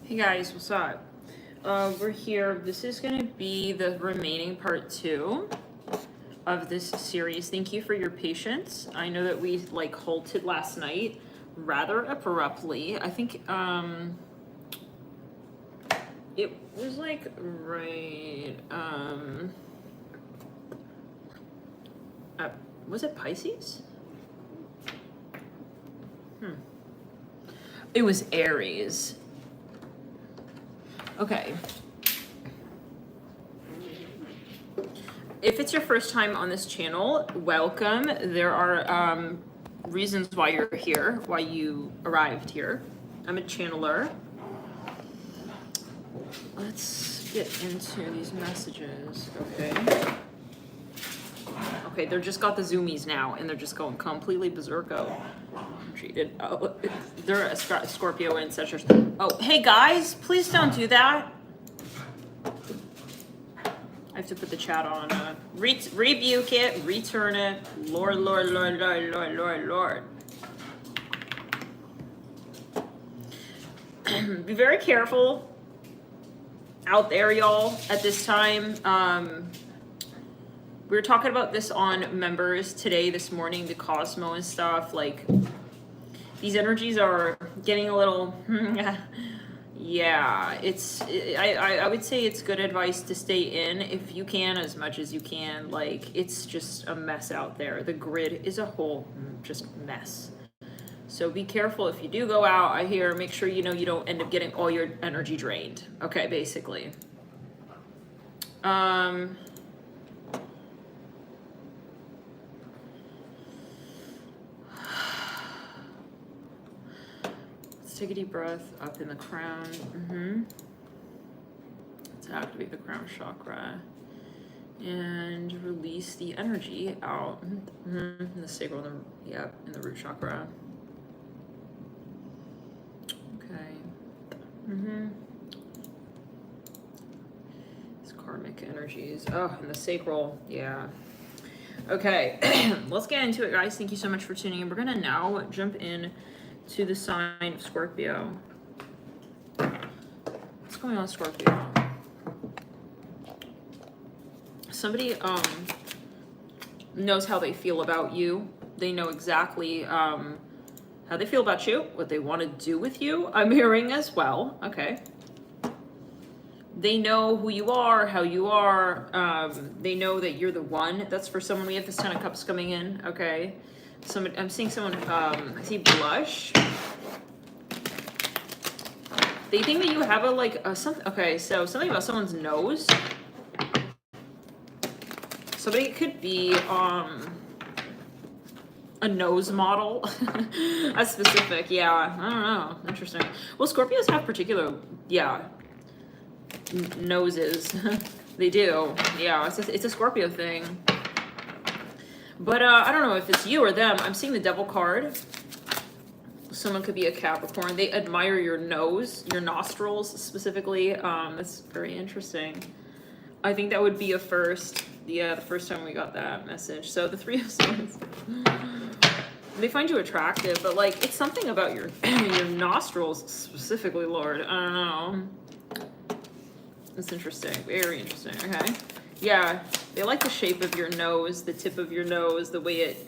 Hey guys, what's up? We're here. This is going to be the remaining part 2 of this series. Thank you for your patience. I know that we halted last night rather abruptly. I think it was right was it Pisces? It was Aries. Okay. If it's your first time on this channel, welcome. There are reasons why you're here, why you arrived here. I'm a channeler. Let's get into these messages, okay? Okay, they're just got the zoomies now, and they're just going completely berserko. Treated. Oh, they're a Scorpio and such. Oh, hey guys, please don't do that. I have to put the chat on. Rebuke it, return it. Lord, Lord, Lord, Lord, Lord, Lord, Lord. Be very careful out there, y'all, at this time. We were talking about this on members today, this morning, the Cosmo and stuff. These energies are getting a little, yeah, I would say it's good advice to stay in if you can, as much as you can. It's just a mess out there. The grid is a whole just mess. So be careful if you do go out. I hear, make sure you don't end up getting all your energy drained. Okay, basically. Take a deep breath up in the crown. Let's activate the crown chakra and release the energy out in the sacral, in the root chakra. Okay. It's karmic energies. Oh, in the sacral. Yeah. Okay. Let's get into it, guys. Thank you so much for tuning in. We're gonna now jump in to the sign of Scorpio. What's going on, Scorpio? Somebody knows how they feel about you. They know exactly how they feel about you, what they want to do with you. I'm hearing as well. Okay. They know who you are, how you are. They know that you're the one. That's for someone. We have this 10 of Cups coming in. Okay. I'm seeing someone, I see blush. They think that you have something, okay, so something about someone's nose. Somebody could be, a nose model. That's specific, yeah, I don't know, interesting. Well, Scorpios have particular, noses. They do, yeah, it's a Scorpio thing. But I don't know if it's you or them. I'm seeing the Devil card. Someone could be a Capricorn. They admire your nose, your nostrils specifically. That's very interesting. I think that would be a first. Yeah, the first time we got that message. So the Three of Swords. They find you attractive, but it's something about your your nostrils specifically, Lord. I don't know. That's interesting. Very interesting. Okay. Yeah, they like the shape of your nose, the tip of your nose, the way it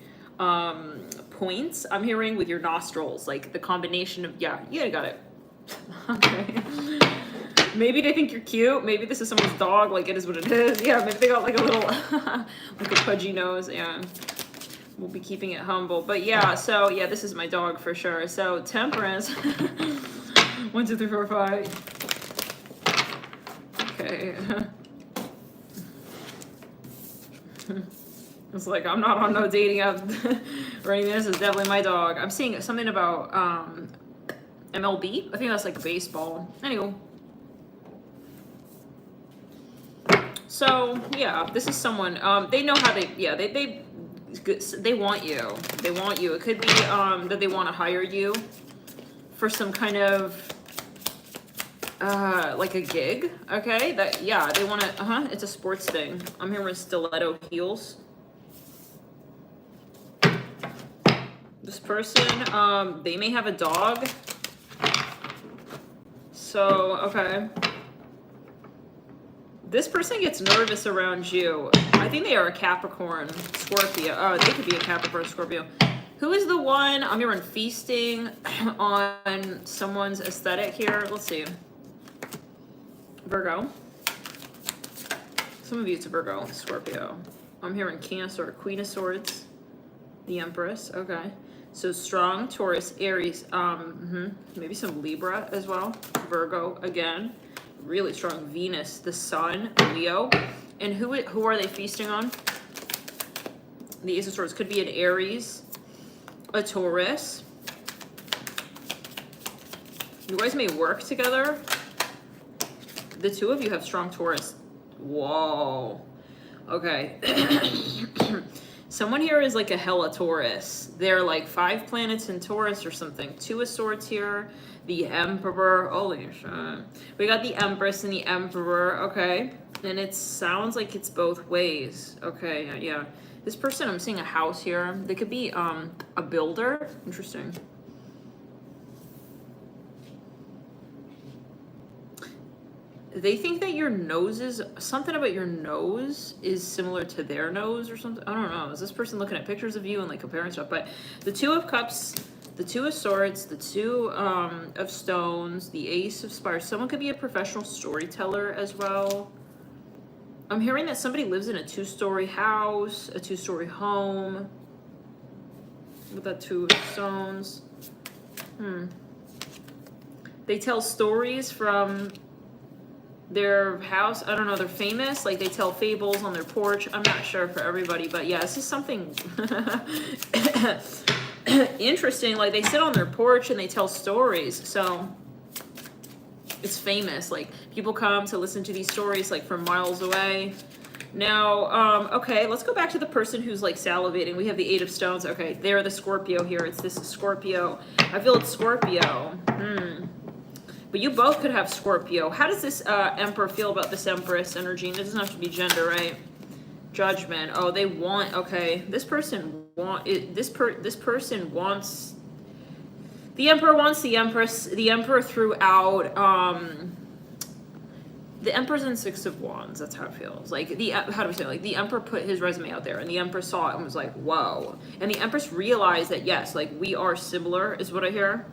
points. I'm hearing with your nostrils, the combination of, you got it. Okay. Maybe they think you're cute. Maybe this is someone's dog, it is what it is. Yeah, maybe they got a little, a pudgy nose. Yeah, we'll be keeping it humble. But yeah, so yeah, this is my dog for sure. So Temperance. 1, 2, 3, 4, 5. Okay. It's I'm not on no dating app or anything. This is definitely my dog. I'm seeing something about MLB. I think that's baseball. Anyway. So yeah, this is someone. They know how they want you. They want you. It could be that they want to hire you for some kind of a gig. Okay. They want to. It's a sports thing. I'm hearing stiletto heels. This person, they may have a dog. So, okay. This person gets nervous around you. I think they are a Capricorn, Scorpio. Oh, they could be a Capricorn, Scorpio. Who is the one? I'm hearing feasting on someone's aesthetic here. Let's see. Virgo. Some of you it's a Virgo, Scorpio. I'm hearing Cancer, Queen of Swords, the Empress. Okay. So strong Taurus, Aries, maybe some Libra as well. Virgo again. Really strong Venus, the Sun, Leo. And who are they feasting on? The Ace of Swords could be an Aries, a Taurus. You guys may work together. The two of you have strong Taurus. Whoa. Okay. Someone here is like a hella Taurus. They're like 5 planets in Taurus or something. 2 of Swords here. The Emperor. Holy shit. We got the Empress and the Emperor. Okay. And it sounds like it's both ways. Okay. Yeah. This person, I'm seeing a house here. They could be a builder. Interesting. They think that your nose is, something about your nose is similar to their nose or something. I don't know. Is this person looking at pictures of you and like comparing stuff? But the 2 of Cups, the 2 of Swords, the 2 of Stones, the Ace of Spires. Someone could be a professional storyteller as well. I'm hearing that somebody lives in a 2-story house, a 2-story home with that 2 of Stones. They tell stories from their house. I don't know, they're famous, like they tell fables on their porch. I'm not sure for everybody, but yeah, this is something interesting. Like they sit on their porch and they tell stories, so it's famous. Like people come to listen to these stories like from miles away. Now, okay, let's go back to the person who's like salivating. We have the 8 of Stones. Okay, they're the Scorpio here. It's this Scorpio. I feel it's Scorpio. But you both could have Scorpio. How does this Emperor feel about this Empress energy? And it doesn't have to be gender, right? Judgment. Oh, they want. Okay, this person this person wants. The Emperor wants the Empress. The Emperor throughout. The Emperor's in 6 of Wands. That's how it feels. Like how do we say it? Like the Emperor put his resume out there, and the Empress saw it and was like, "Whoa!" And the Empress realized that yes, like we are similar, is what I hear.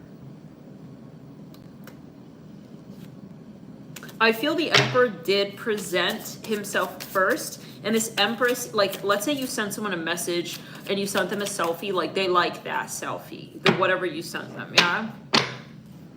I feel the Emperor did present himself first, and this Empress, like, let's say you sent someone a message and you sent them a selfie, like, they like that selfie, whatever you sent them, yeah?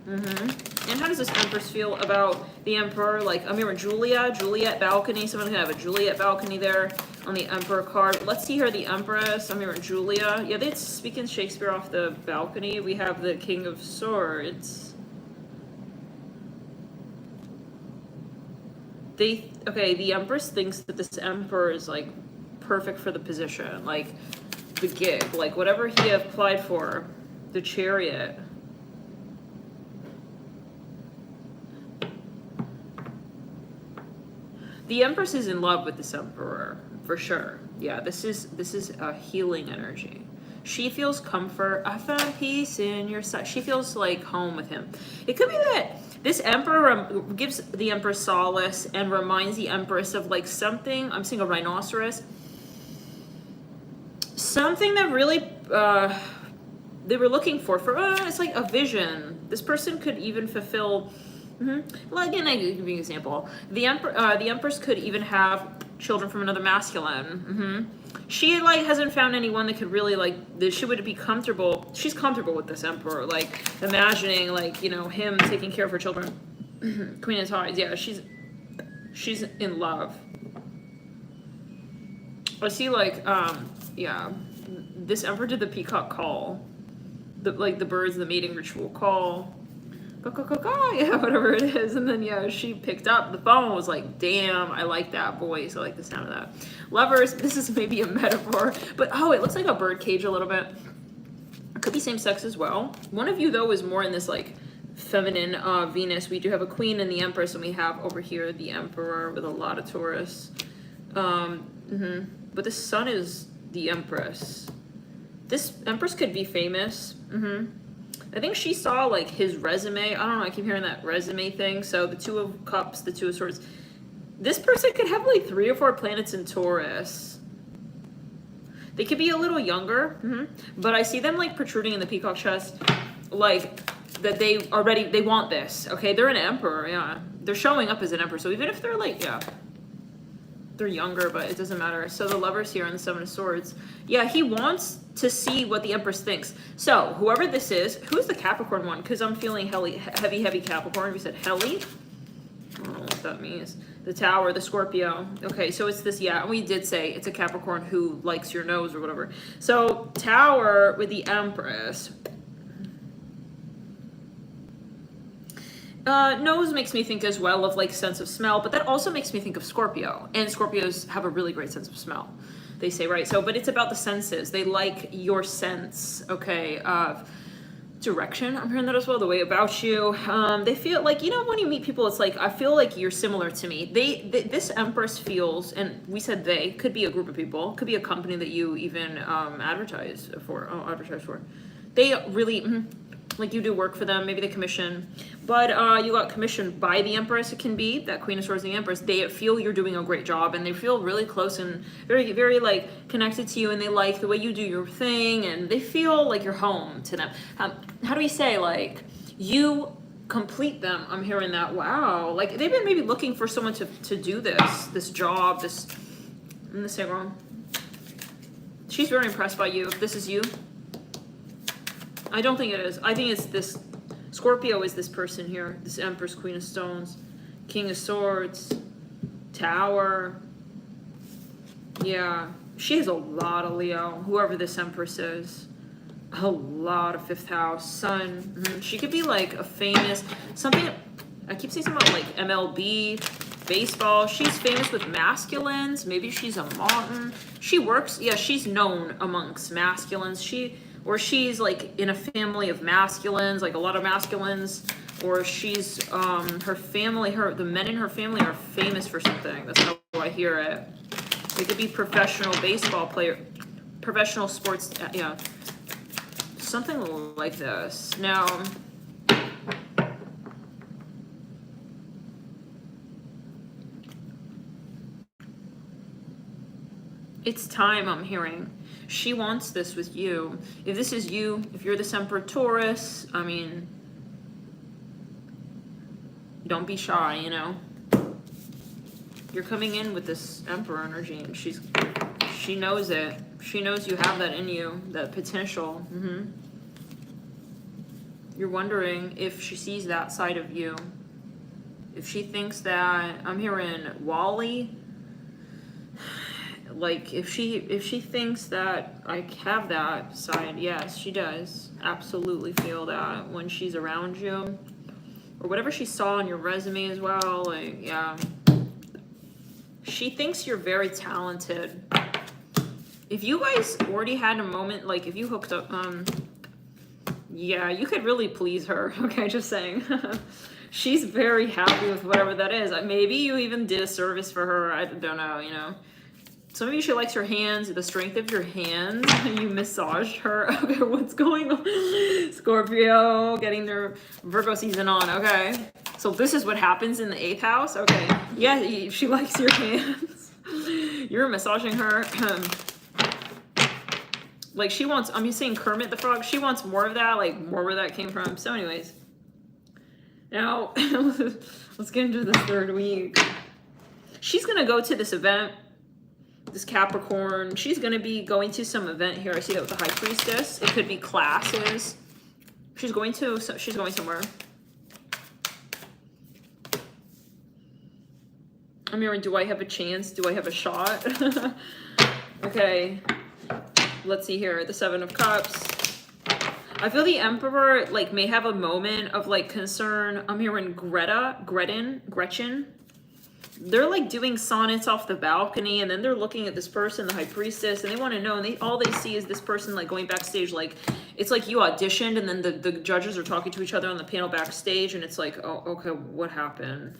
And how does this Empress feel about the Emperor? Like, I'm hearing Juliet balcony. Someone can have a Juliet balcony there on the Emperor card. Let's see here, the Empress. I'm hearing Julia. Yeah, they're speaking Shakespeare off the balcony. We have the King of Swords. Okay, the Empress thinks that this Emperor is like perfect for the position, like the gig, like whatever he applied for, the Chariot. The Empress is in love with this Emperor, for sure. Yeah, this is a healing energy. She feels comfort. I found peace in your side. She feels like home with him. It could be that this Emperor gives the Empress solace and reminds the Empress of like something. I'm seeing a rhinoceros. Something that really they were looking for. It's like a vision. This person could even fulfill. Well, again, I give you an example. The Empress could even have children from another masculine. She like hasn't found anyone that could really like that she would be comfortable. She's comfortable with this Emperor, like imagining like, you know, him taking care of her children. Queen of Tides, yeah, she's in love. I see like yeah, this Emperor did the peacock call, the birds, the mating ritual call. Yeah, whatever it is. And then, yeah, she picked up the phone, was like, damn, I like that voice. I like the sound of that. Lovers, this is maybe a metaphor, but oh, it looks like a bird cage a little bit. It could be same sex as well. One of you, though, is more in this, like, feminine Venus. We do have a queen and the Empress, and we have over here the Emperor with a lot of Taurus. But the sun is the Empress. This Empress could be famous. I think she saw like his resume. I don't know, I keep hearing that resume thing. So the Two of Cups, the Two of Swords. This person could have like 3 or 4 planets in Taurus. They could be a little younger, but I see them like protruding in the peacock chest, like that they want this. Okay, they're an emperor, yeah. They're showing up as an emperor. So even if they're like, yeah, they're younger, but it doesn't matter. So the Lover's here on the Seven of Swords. Yeah, he wants to see what the Empress thinks. So whoever this is, who's the Capricorn one? Because I'm feeling heavy Capricorn. We said heli. I don't know what that means. The Tower, the Scorpio. Okay, so it's this, yeah, we did say it's a Capricorn who likes your nose or whatever. So Tower with the Empress. Nose makes me think as well of like sense of smell, but that also makes me think of Scorpio. And Scorpios have a really great sense of smell, they say, right? So, but it's about the senses. They like your sense, okay, of direction. I'm hearing that as well, the way about you. They feel like, you know, when you meet people, it's like, I feel like you're similar to me. This Empress feels, and we said they, could be a group of people, could be a company that you even advertise for. They really, like you do work for them, maybe they commission, but you got commissioned by the Empress. It can be that Queen of Swords and the Empress. They feel you're doing a great job, and they feel really close and very, very like connected to you, and they like the way you do your thing, and they feel like you're home to them. How do we say, like, you complete them? I'm hearing that. Wow, like they've been maybe looking for someone to do this job. I'm gonna say it wrong. She's very impressed by you. If this is you. I don't think it is. I think it's this. Scorpio is this person here. This Empress, Queen of Stones, King of Swords, Tower. Yeah. She has a lot of Leo, whoever this Empress is. A lot of 5th house, Sun. She could be like a famous, something, I keep saying something about like MLB, baseball. She's famous with masculines. Maybe she's a Martin. She works, yeah, she's known amongst masculines. Or she's like in a family of masculines, like a lot of masculines, or she's her family, the men in her family are famous for something. That's how I hear it. They could be professional baseball player, professional sports, yeah, something like this. Now, it's time, I'm hearing. She wants this with you. If this is you, if you're this Emperor Taurus, I mean, don't be shy, you know? You're coming in with this Emperor energy, and she knows it. She knows you have that in you, that potential. You're wondering if she sees that side of you. If she thinks that, I'm hearing Wally. Like, if she thinks that I have that side, yes, she does absolutely feel that when she's around you. Or whatever she saw on your resume as well, like, yeah. She thinks you're very talented. If you guys already had a moment, like, if you hooked up, yeah, you could really please her, okay, just saying. She's very happy with whatever that is. Maybe you even did a service for her, I don't know, you know. Some of you, she likes your hands, the strength of your hands. You massaged her. Okay, what's going on? Scorpio, getting their Virgo season on. Okay, so this is what happens in the 8th house. Okay, yeah, she likes your hands. You're massaging her. Like she wants, I'm just saying Kermit the Frog. She wants more of that, like more where that came from. So anyways, now let's get into the 3rd week. She's going to go to this event. This Capricorn, she's going to be going to some event here. I see that with the High Priestess. It could be classes. She's going somewhere. I'm hearing, do I have a chance? Do I have a shot? Okay. Let's see here. The 7 of Cups. I feel the Emperor like may have a moment of like concern. I'm hearing Gretchen. They're like doing sonnets off the balcony, and then they're looking at this person, the High Priestess, and they want to know, and all they see is this person like going backstage, like it's like you auditioned, and then the judges are talking to each other on the panel backstage, and it's like, oh, okay, what happened?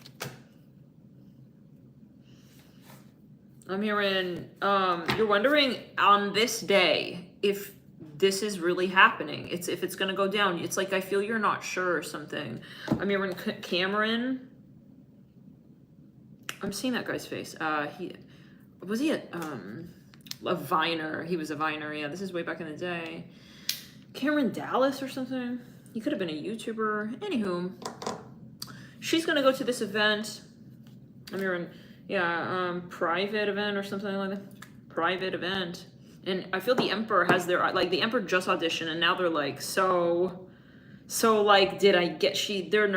I'm hearing, you're wondering on this day if this is really happening. It's if it's going to go down. It's like I feel you're not sure or something. I mean, when Cameron, I'm seeing that guy's face. He was he a Viner. He was a Viner. Yeah, this is way back in the day. Cameron Dallas or something. He could have been a YouTuber. Anywho, she's gonna go to this event. I'm hearing, yeah, private event or something like that. Private event. And I feel the Emperor has their, like, the Emperor just auditioned, and now they're like, so like, did I get, they don't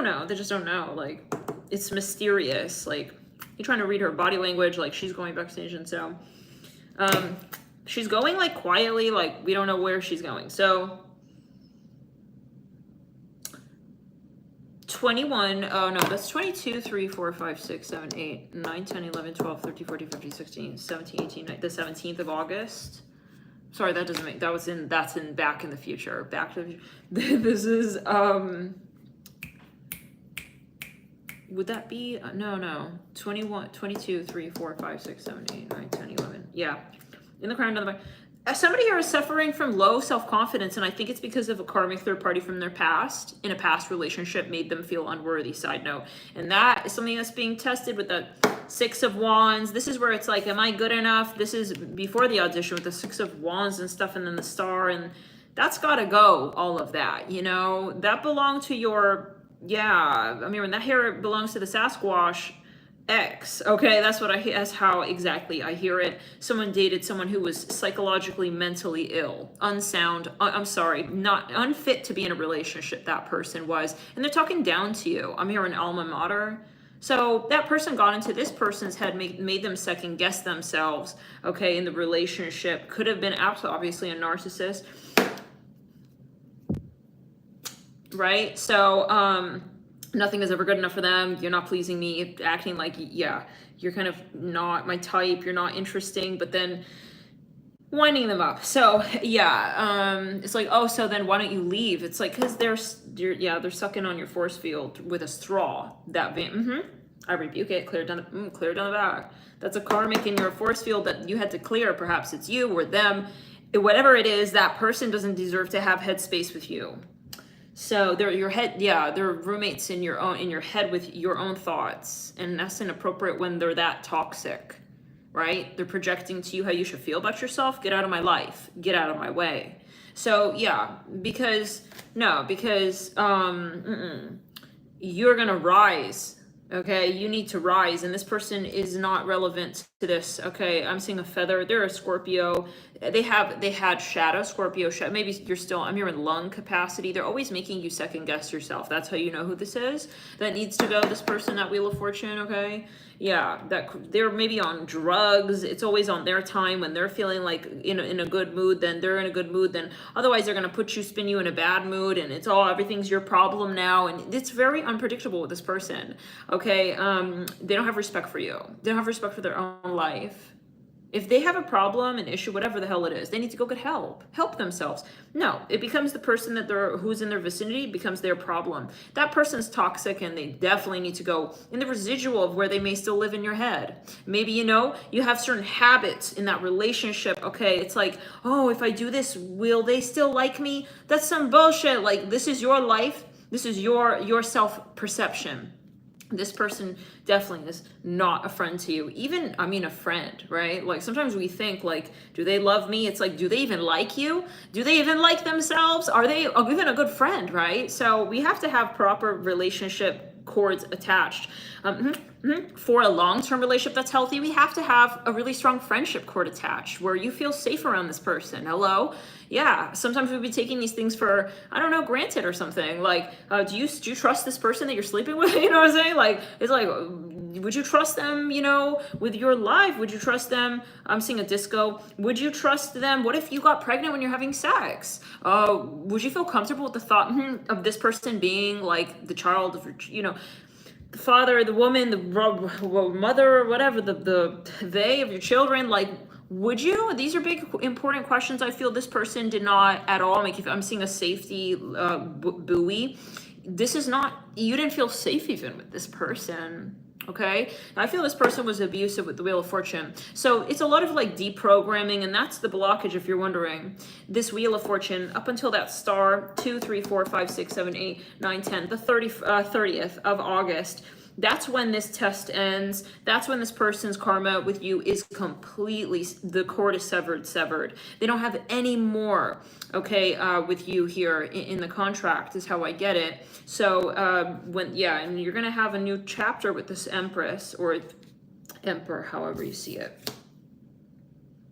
know. They just don't know. Like, it's mysterious. Like, you're trying to read her body language. Like, she's going backstage, and so, she's going, like, quietly. Like, we don't know where she's going. So, 21, oh no, that's 22, 3, 4, 5, 6, 7, 8, 9, 10, 11, 12, 13, 14, 15, 16, 17, 18, 19, the 17th of August. Sorry, that doesn't make, that's in Back in the Future. Back to the Future. This is, would that be, no, 21, 22, 3, 4, 5, 6, 7, 8, 9, 10, 11. Yeah, in the crown, down the back. Somebody here is suffering from low self-confidence, and I think it's because of a karmic third party from their past. In a past relationship made them feel unworthy, side note. And that is something that's being tested with the Six of Wands. This is where it's like, am I good enough? This is before the audition with the Six of Wands and stuff, and then the star, and that's gotta go, all of that, you know? That belonged to your, yeah, I mean, when that hair belongs to the Sasquatch ex, okay, that's how exactly I hear it. Someone dated someone who was psychologically, mentally ill, unsound, I'm sorry, not unfit to be in a relationship, that person was, and they're talking down to you. I'm hearing alma mater. So that person got into this person's head, made them second guess themselves, okay, in the relationship. Could have been obviously a narcissist, right? So, nothing is ever good enough for them. You're not pleasing me, acting like, yeah, you're kind of not my type. You're not interesting, but then winding them up. So yeah, it's like, oh, so then why don't you leave? It's like, cause they're sucking on your force field with a straw. That I rebuke it. Clear down the back. That's a karmic in your force field that you had to clear. Perhaps it's you or them, whatever it is. That person doesn't deserve to have headspace with you. So they're your head, yeah, they're roommates in your head with your own thoughts, and that's inappropriate when they're that toxic, right? They're projecting to you how you should feel about yourself. Get out of my life. Get out of my way. So yeah, because you're gonna rise. Okay, you need to rise, and this person is not relevant to this. Okay, I'm seeing a feather. They're a Scorpio. They had shadow Scorpio. Maybe you're still. I'm here in lung capacity. They're always making you second guess yourself. That's how you know who this is. That needs to go. This person, that Wheel of Fortune. Okay, yeah, that they're maybe on drugs. It's always on their time when they're feeling like in a good mood. Then they're in a good mood. Then otherwise they're gonna spin you in a bad mood, and everything's your problem now. And it's very unpredictable with this person. Okay, they don't have respect for you. They don't have respect for their own life. If they have a problem, an issue, whatever the hell it is, they need to go get help themselves. No, it becomes the person who's in their vicinity becomes their problem. That person's toxic, and they definitely need to go in the residual of where they may still live in your head. Maybe, you have certain habits in that relationship. Okay, it's like, oh, if I do this, will they still like me? That's some bullshit. Like, this is your life. This is your self-perception. This person definitely is not a friend to you. Even, a friend, right? Like, sometimes we think, like, do they love me? It's like, do they even like you? Do they even like themselves? Are they even a good friend, right? So we have to have proper relationship cords attached. For a long-term relationship that's healthy, we have to have a really strong friendship cord attached where you feel safe around this person. Hello? Yeah, sometimes we'd be taking these things for, granted or something. Like, do you trust this person that you're sleeping with? You know what I'm saying? Like, it's like, would you trust them, with your life? Would you trust them? I'm seeing a disco. Would you trust them? What if you got pregnant when you're having sex? Would you feel comfortable with the thought of this person being like the child of, the father, the woman, the mother, whatever, they of your children? Like, would you? These are big, important questions. I feel this person did not at all make you. I'm seeing a safety buoy. this is not, you didn't feel safe even with this person. Okay, I feel this person was abusive with the Wheel of Fortune. So it's a lot of like deprogramming, and that's the blockage if you're wondering. This Wheel of Fortune, up until that star, 2, 3, 4, 5, 6, 7, 8, 9, 10, the 30th of August, that's when this test ends. That's when this person's karma with you is completely, the cord is severed. They don't have any more, okay, with you here in the contract is how I get it. So and you're going to have a new chapter with this Empress or Emperor, however you see it.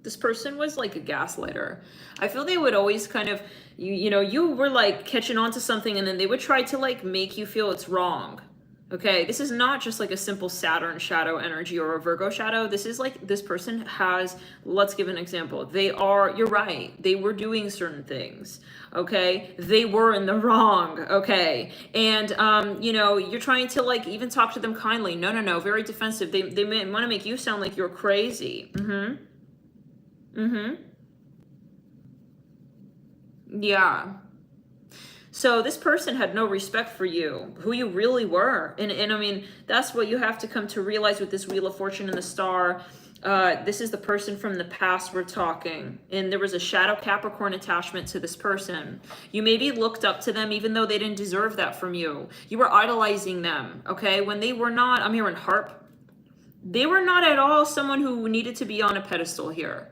This person was like a gaslighter. I feel they would always kind of, you were like catching on to something, and then they would try to like make you feel it's wrong. Okay, this is not just like a simple Saturn shadow energy or a Virgo shadow. This is like, this person has, let's give an example. You're right, they were doing certain things, okay? They were in the wrong, okay? And, you're trying to like even talk to them kindly. No, very defensive. They want to make you sound like you're crazy. Yeah. So this person had no respect for you, who you really were. And I mean, that's what you have to come to realize with this Wheel of Fortune and the star. This is the person from the past we're talking. And there was a shadow Capricorn attachment to this person. You maybe looked up to them even though they didn't deserve that from you. You were idolizing them, okay? When they were not, I'm hearing harp. They were not at all someone who needed to be on a pedestal here.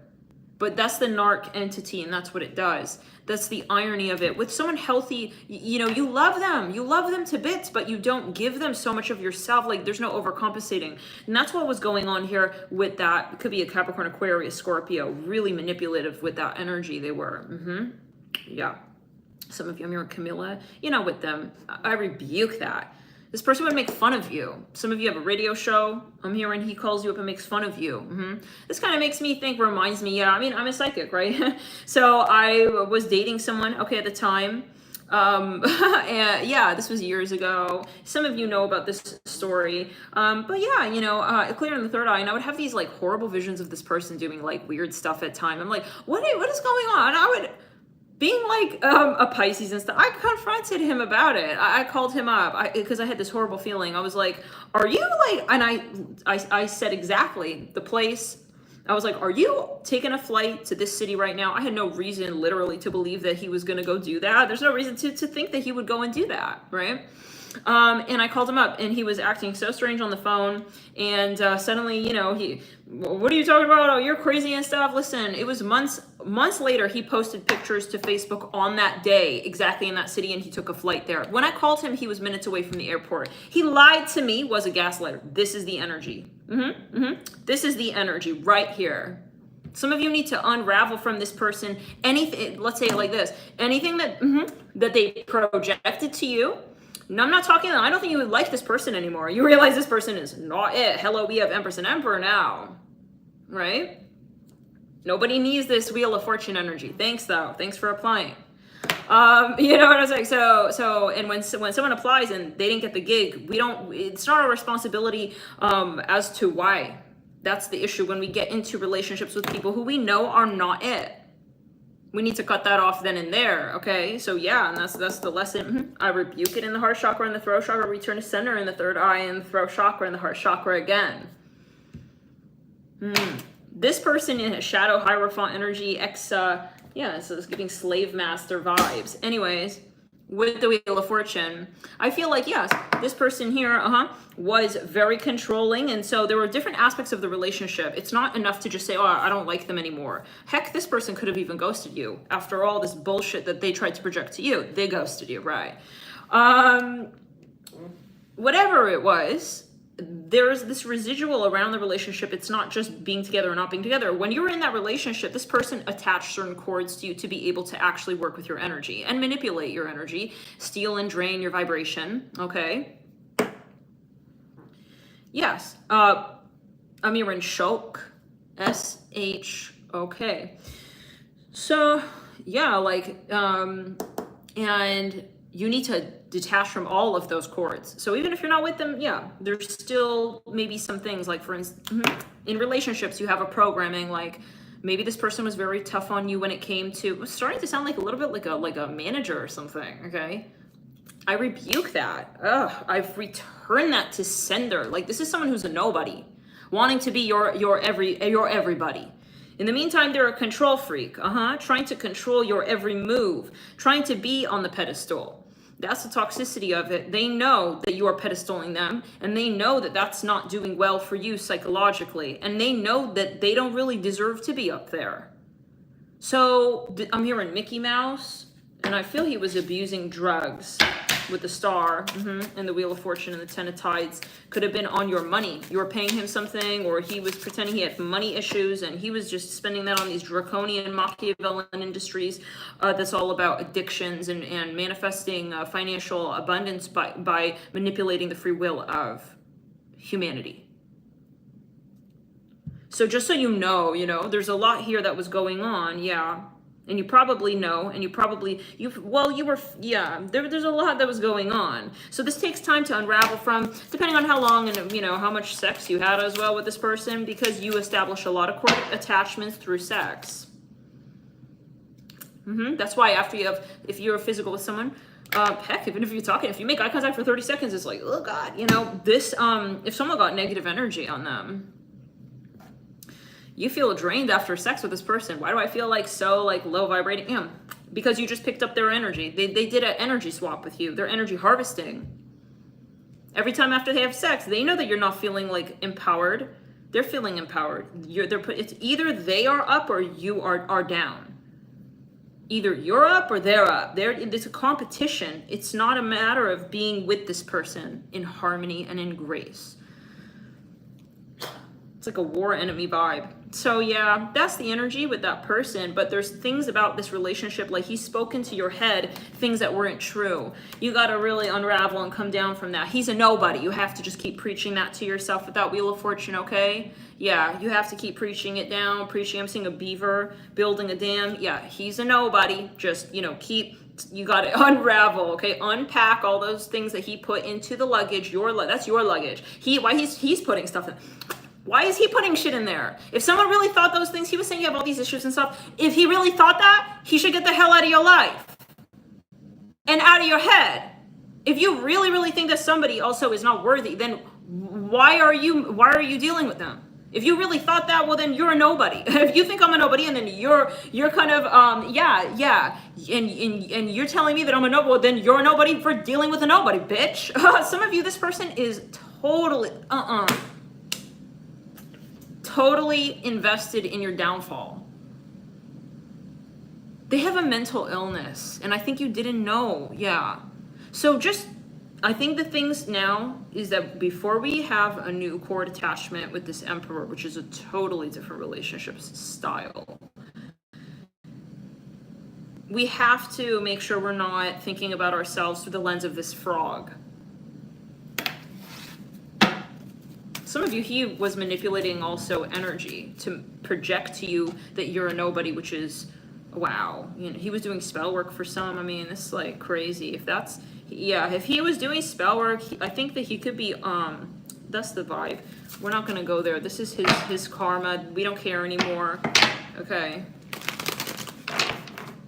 But that's the narc entity, and that's what it does. That's the irony of it. With someone healthy, you love them. You love them to bits, but you don't give them so much of yourself. Like, there's no overcompensating. And that's what was going on here with that. It could be a Capricorn, Aquarius, Scorpio. Really manipulative with that energy they were. Yeah. Some of you, I'm hearing Camilla, with them. I rebuke that. This person would make fun of you. Some of you have a radio show. I'm hearing he calls you up and makes fun of you. This kind of makes me think, reminds me, I'm a psychic, right? So I was dating someone, okay, at the time. And yeah, this was years ago. Some of you know about this story. But yeah, clear in the third eye, and I would have these like horrible visions of this person doing like weird stuff at time. I'm like, what is going on? I would... Being like a Pisces and stuff, I confronted him about it. I called him up because I had this horrible feeling. I was like, are you like, and I said exactly the place. I was like, are you taking a flight to this city right now? I had no reason literally to believe that he was going to go do that. There's no reason to think that he would go and do that, right? And I called him up, and he was acting so strange on the phone. And suddenly, what are you talking about? Oh, you're crazy and stuff. Listen, it was months later, he posted pictures to Facebook on that day, exactly in that city, and he took a flight there. When I called him, he was minutes away from the airport. He lied to me, was a gaslighter. This is the energy. This is the energy right here. Some of you need to unravel from this person anything. Let's say it like this: anything that they projected to you. No, I'm not talking, I don't think you would like this person anymore. You realize this person is not it. Hello, we have Empress and Emperor now, right? Nobody needs this Wheel of Fortune energy. Thanks, though. Thanks for applying. You know what I'm saying? So, and when someone applies and they didn't get the gig, it's not our responsibility as to why. That's the issue when we get into relationships with people who we know are not it. We need to cut that off then and there, okay? So yeah, and that's the lesson. I rebuke it in the heart chakra and the throat chakra, return to center in the third eye and the throat chakra and the heart chakra again. This person in a shadow hierophant energy, so it's giving slave master vibes. Anyways, with the Wheel of Fortune, I feel like, yes, this person here, was very controlling. And so there were different aspects of the relationship. It's not enough to just say, oh, I don't like them anymore. Heck, this person could have even ghosted you. After all this bullshit that they tried to project to you, they ghosted you, right? Whatever it was, there's this residual around the relationship. It's not just being together or not being together. When you're in that relationship, this person attached certain cords to you to be able to actually work with your energy and manipulate your energy, steal and drain your vibration, okay? Yes, Amir and Shok, S-H-O-K. So, yeah, and you need to detach from all of those cords. So even if you're not with them, yeah, there's still maybe some things like, for instance, in relationships, you have a programming like maybe this person was very tough on you when it came to, it was starting to sound like a little bit like a manager or something, okay? I rebuke that. Ugh, I've returned that to sender. Like, this is someone who's a nobody, wanting to be your everybody. In the meantime, they're a control freak, trying to control your every move, trying to be on the pedestal. That's the toxicity of it. They know that you are pedestaling them, and they know that that's not doing well for you psychologically, and they know that they don't really deserve to be up there. So I'm hearing Mickey Mouse, and I feel he was abusing drugs with the star and the Wheel of Fortune and the Ten of Tides. Could have been on your money. You were paying him something, or he was pretending he had money issues, and he was just spending that on these draconian Machiavellian industries that's all about addictions and manifesting financial abundance by manipulating the free will of humanity. So just so you know, there's a lot here that was going on, yeah. And you probably know, and there's a lot that was going on. So this takes time to unravel from, depending on how long and, how much sex you had as well with this person, because you establish a lot of core attachments through sex. That's why if you're physical with someone, heck, even if you're talking, if you make eye contact for 30 seconds, it's like, oh God, this, if someone got negative energy on them, you feel drained after sex with this person. Why do I feel so low vibrating? Yeah, because you just picked up their energy. They did an energy swap with you. They're energy harvesting. Every time after they have sex, they know that you're not feeling empowered. They're feeling empowered. It's either they are up or you are down. Either you're up or they're up. It's a competition. It's not a matter of being with this person in harmony and in grace. It's like a war enemy vibe. So yeah, that's the energy with that person, but there's things about this relationship, like he's spoken to your head, things that weren't true. You got to really unravel and come down from that. He's a nobody. You have to just keep preaching that to yourself with that Wheel of Fortune, okay? Yeah, you have to keep preaching it down, I'm seeing a beaver building a dam. Yeah, he's a nobody. Just, you got to unravel, okay? Unpack all those things that he put into the luggage. That's your luggage. He's putting stuff in. Why is he putting shit in there? If someone really thought those things, he was saying you have all these issues and stuff. If he really thought that, he should get the hell out of your life and out of your head. If you really, really think that somebody also is not worthy, then why are you dealing with them? If you really thought that, well, then you're a nobody. If you think I'm a nobody, and then you're kind of and you're telling me that I'm a nobody, well, then you're a nobody for dealing with a nobody, bitch. Some of you, this person is totally totally invested in your downfall. They have a mental illness, and I think you didn't know. Yeah. So I think the things now is that before we have a new core attachment with this Emperor, which is a totally different relationship style, we have to make sure we're not thinking about ourselves through the lens of this frog. Some of you, he was manipulating also energy to project to you that you're a nobody, which is, wow. He was doing spell work for some. I mean, it's crazy. If he was doing spell work, I think that he could be, that's the vibe. We're not going to go there. This is his karma. We don't care anymore. Okay.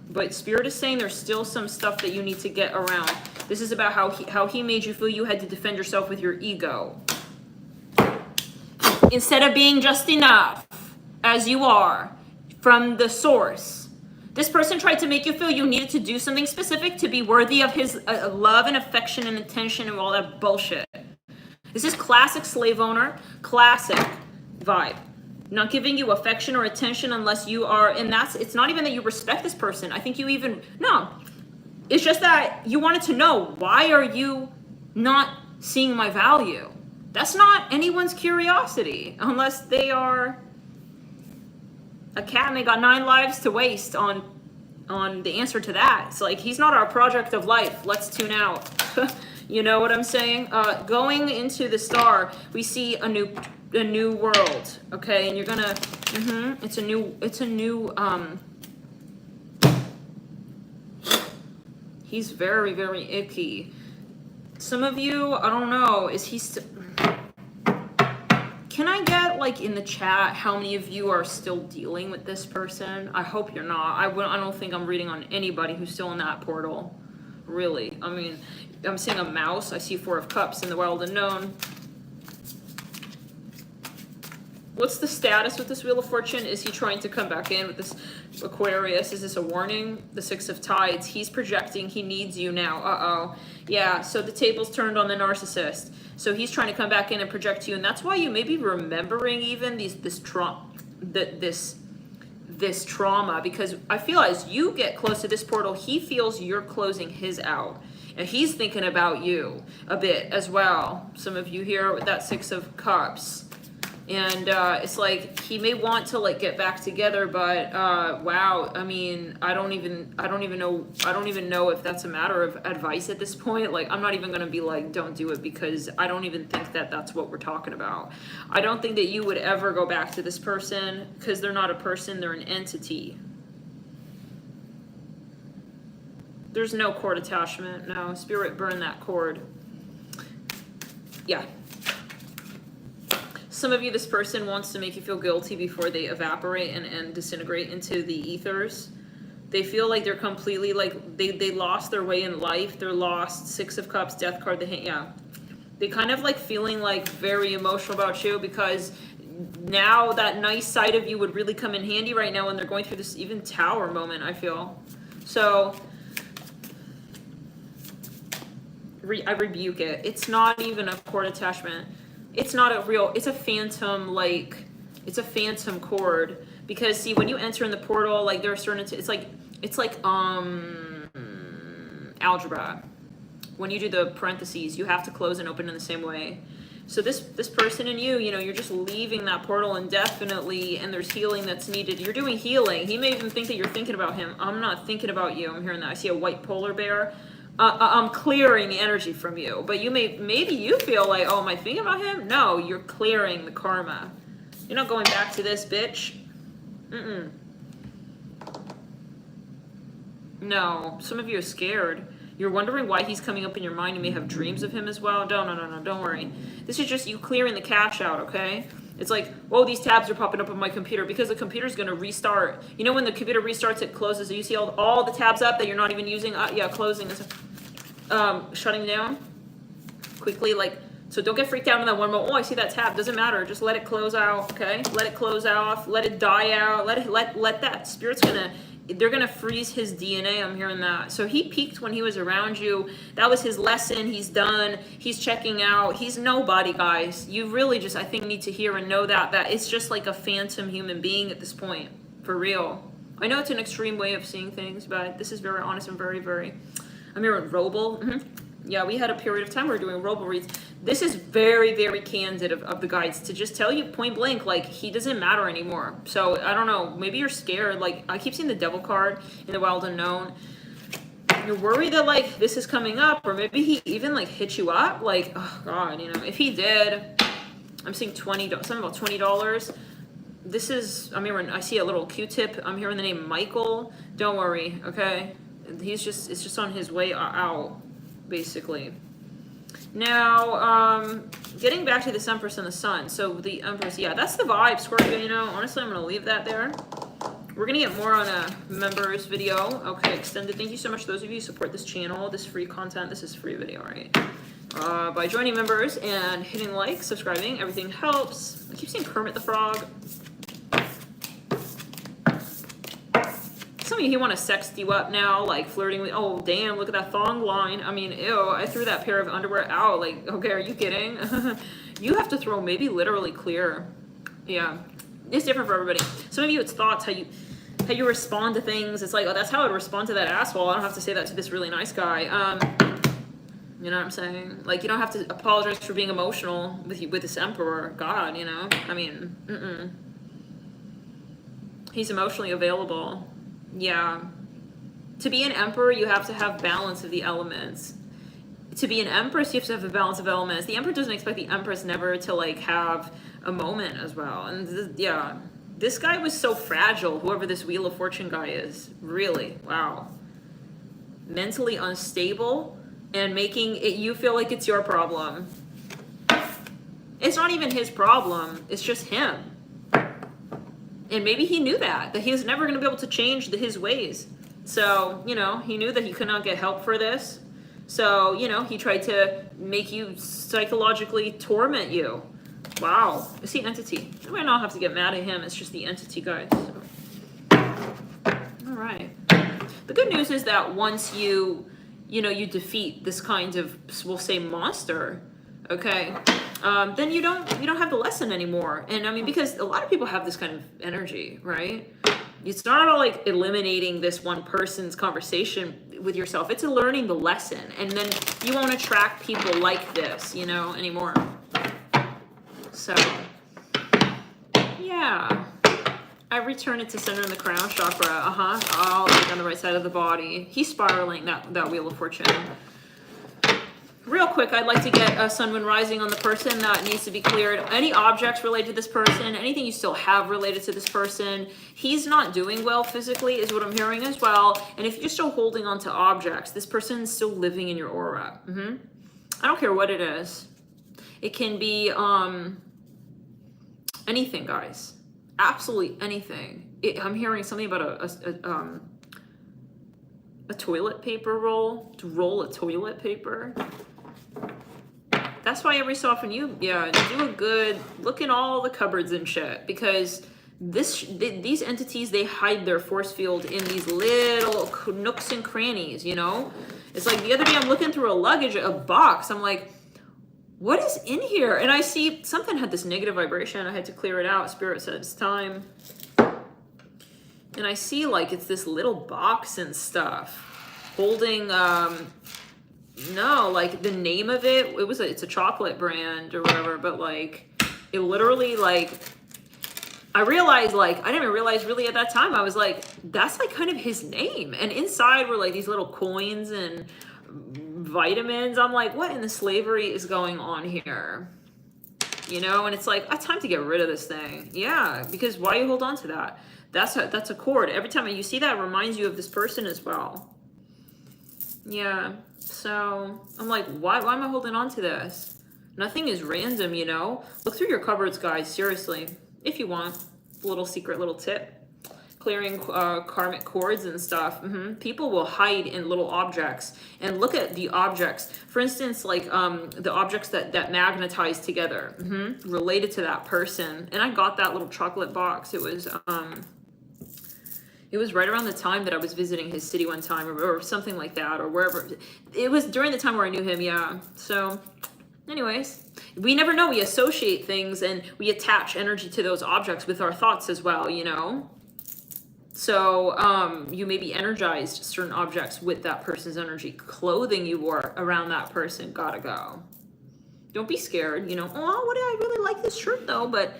But Spirit is saying there's still some stuff that you need to get around. This is about how he made you feel you had to defend yourself with your ego. Instead of being just enough as you are from the source. This person tried to make you feel you needed to do something specific to be worthy of his love and affection and attention and all that bullshit. This is classic slave owner, classic vibe. Not giving you affection or attention unless you are, and it's not even that you respect this person. I think no. It's just that you wanted to know, why are you not seeing my value? That's not anyone's curiosity, unless they are a cat and they got 9 lives to waste on the answer to that. It's he's not our project of life. Let's tune out. You know what I'm saying? Going into the star, we see a new world. Okay, and you're gonna. It's a new. He's very, very icky. Some of you, I don't know. Is he still? Can I get in the chat how many of you are still dealing with this person? I hope you're not. I don't think I'm reading on anybody who's still in that portal. Really. I mean, I'm seeing a mouse. I see 4 of Cups in the wild unknown. What's the status with this Wheel of Fortune? Is he trying to come back in with this Aquarius? Is this a warning? The 6 of Tides. He's projecting. He needs you now. Uh-oh. Yeah, so the table's turned on the narcissist. So he's trying to come back in and project you. And that's why you may be remembering even this trauma, because I feel as you get close to this portal, he feels you're closing his out. And he's thinking about you a bit as well. Some of you here with that 6 of Cups. And it's like he may want to like get back together, but wow, I mean, I don't even know if that's a matter of advice at this point. Like, I'm not even gonna be like, don't do it, because I don't even think that that's what we're talking about. I don't think that you would ever go back to this person, because they're not a person, they're an entity. There's no cord attachment. No, Spirit, burn that cord. Yeah. Some of you, this person wants to make you feel guilty before they evaporate and disintegrate into the ethers. They feel like they're completely, like, they lost their way in life. They're lost. 6 of Cups, Death card, yeah. They kind of like feeling like very emotional about you, because now that nice side of you would really come in handy right now when they're going through this even Tower moment, I feel. So I rebuke it. It's not even a cord attachment. It's not a real, it's a phantom, like, it's a phantom cord. Because see, when you enter in the portal, like, there are certain, it's like algebra. When you do the parentheses, you have to close and open in the same way. So this person and you know, you're just leaving that portal indefinitely, and there's healing that's needed. You're doing healing. He may even think that you're thinking about him. I'm not thinking about you. I'm hearing that. I see a white polar bear. I'm clearing the energy from you, but you maybe you feel like, oh, am I thinking about him? No, you're clearing the karma. You're not going back to this bitch. No, some of you are scared. You're wondering why he's coming up in your mind. You may have dreams of him as well. No, don't worry. This is just you clearing the cache out, okay? It's like, oh, these tabs are popping up on my computer, because the computer's going to restart. You know, when the computer restarts, it closes. You see all the tabs up that you're not even using? Yeah, closing. Shutting down quickly. Like, so don't get freaked out in that one moment. Oh, I see that tab. Doesn't matter. Just let it close out, okay? Let it close off. Let it die out. Let that. Spirit's they're going to freeze his DNA. I'm hearing that. So he peaked when he was around you. That was his lesson. He's done. He's checking out. He's nobody, guys. You really just, I think, need to hear and know that it's just like a phantom human being at this point. For real. I know it's an extreme way of seeing things, but this is very honest and very, very... I'm hearing Roble. Yeah, we had a period of time we were doing Roble reads. This is very, very candid of the guides to just tell you point blank, like, he doesn't matter anymore. So, I don't know, maybe you're scared. Like, I keep seeing the Devil card in the Wild Unknown. You're worried that, like, this is coming up, or maybe he even, like, hit you up. Like, oh, God, you know, if he did, I'm seeing something about $20. This is, I see a little Q-tip. I'm hearing the name Michael. Don't worry, okay? It's just on his way out, basically. Now, getting back to this Empress and the Sun. So the Empress, yeah, that's the vibe, Scorpio, you know. Honestly, I'm going to leave that there. We're going to get more on a members video. Okay, extended. Thank you so much, those of you who support this channel, this free content. This is free video, right? By joining members and hitting like, subscribing, everything helps. I keep seeing Kermit the Frog. Some of you, he want to sext you up now, like flirting with, oh, damn, look at that thong line. I mean, ew, I threw that pair of underwear out. Like, okay, are you kidding? You have to throw maybe literally clear. Yeah, it's different for everybody. Some of you, it's thoughts, how you respond to things. It's like, oh, that's how I'd respond to that asshole. I don't have to say that to this really nice guy. You know what I'm saying? Like, you don't have to apologize for being emotional with this Emperor. God, you know? I mean, He's emotionally available. Yeah. To be an Emperor, you have to have balance of the elements. To be an Empress, you have to have a balance of elements. The Emperor doesn't expect the Empress never to, like, have a moment as well. And, yeah. This guy was so fragile, whoever this Wheel of Fortune guy is. Really. Wow. Mentally unstable and making it you feel like it's your problem. It's not even his problem. It's just him. And maybe he knew that he was never going to be able to change his ways. So, you know, he knew that he could not get help for this. So, you know, he tried to make you psychologically torment you. Wow. Is he entity? I might not have to get mad at him. It's just the entity, guys. All right. The good news is that once you defeat this kind of, we'll say, monster, okay, then you don't have the lesson anymore. And I mean, because a lot of people have this kind of energy, right? It's not about like eliminating this one person's conversation with yourself. It's learning the lesson. And then you won't attract people like this, you know, anymore. So, yeah. I return it to center in the crown chakra. All like on the right side of the body. He's spiraling that Wheel of Fortune. Real quick, I'd like to get a Sun, Moon, Rising on the person that needs to be cleared. Any objects related to this person, anything you still have related to this person. He's not doing well physically is what I'm hearing as well. And if you're still holding on to objects, this person is still living in your aura. I don't care what it is. It can be anything, guys. Absolutely anything. I'm hearing something about a toilet paper roll. To roll a toilet paper. That's why every so often you do a good look in all the cupboards and shit, because these entities, they hide their force field in these little nooks and crannies, you know? It's like the other day I'm looking through a box. I'm like, what is in here? And I see something had this negative vibration. I had to clear it out. Spirit said it's time. And I see like it's this little box and stuff holding no, like the name of it, it's a chocolate brand or whatever, but like it literally like I realized like I didn't even realize really at that time. I was like, that's like kind of his name. And inside were like these little coins and vitamins. I'm like, what in the slavery is going on here? You know, and it's like, it's time to get rid of this thing. Yeah, because why you hold on to that? That's a cord. Every time you see that, it reminds you of this person as well. Yeah, so I'm like, why am I holding on to this? Nothing is random, you know? Look through your cupboards, guys, seriously. If you want, a little secret little tip. Clearing karmic cords and stuff. People will hide in little objects and look at the objects. For instance, like the objects that magnetize together, related to that person. And I got that little chocolate box. It was right around the time that I was visiting his city one time, or something like that, or wherever. It was during the time where I knew him. Yeah. So, anyways, we never know. We associate things and we attach energy to those objects with our thoughts as well. You know. So you may be energized certain objects with that person's energy. Clothing you wore around that person, gotta go. Don't be scared, you know. Oh, I really like this shirt though, but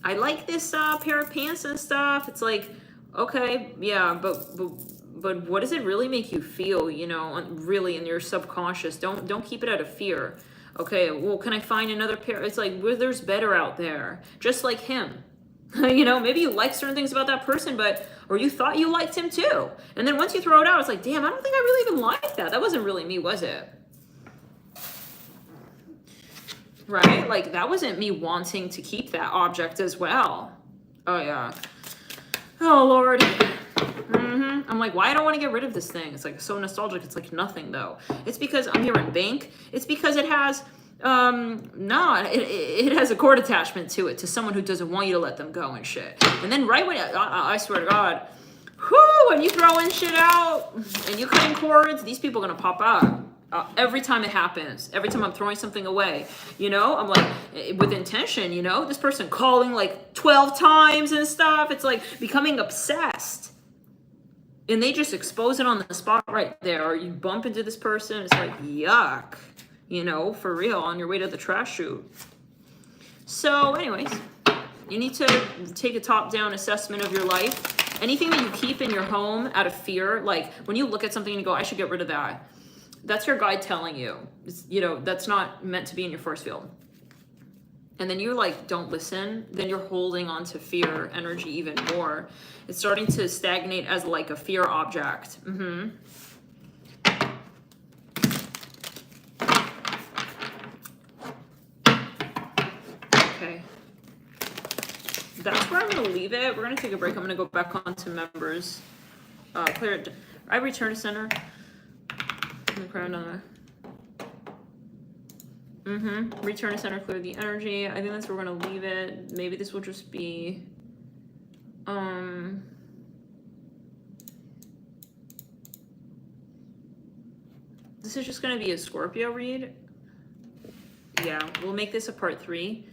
I like this pair of pants and stuff. It's like, okay, yeah, but what does it really make you feel, you know, really in your subconscious? Don't keep it out of fear. Okay, well, can I find another pair? It's like, well, there's better out there, just like him. You know, maybe you like certain things about that person, or you thought you liked him too. And then once you throw it out, it's like, damn, I don't think I really even liked that. That wasn't really me, was it? Right? Like, that wasn't me wanting to keep that object as well. Oh, yeah. Oh, Lord. I'm like, why I don't want to get rid of this thing? It's like so nostalgic. It's like nothing, though. It's because I'm here in bank. It's because it has... it has a cord attachment to it, to someone who doesn't want you to let them go and shit. And then right when, I swear to God, when you throw in shit out and you cutting cords, these people are gonna pop up. Every time it happens, every time I'm throwing something away, you know, I'm like, with intention, you know, this person calling like 12 times and stuff. It's like becoming obsessed. And they just expose it on the spot right there. Or you bump into this person, it's like, yuck. You know, for real, on your way to the trash chute. So anyways, you need to take a top-down assessment of your life. Anything that you keep in your home out of fear, like when you look at something and you go, I should get rid of that. That's your guide telling you, you know, that's not meant to be in your force field. And then you're like, don't listen, then you're holding on to fear energy even more. It's starting to stagnate as like a fear object. Okay, that's where I'm going to leave it. We're going to take a break. I'm going to go back on to members. Clear it. I return to center. The crown on the... Return to center, clear the energy. I think that's where we're gonna leave it. Maybe this will just be... This is just gonna be a Scorpio read. Yeah, we'll make this a part 3.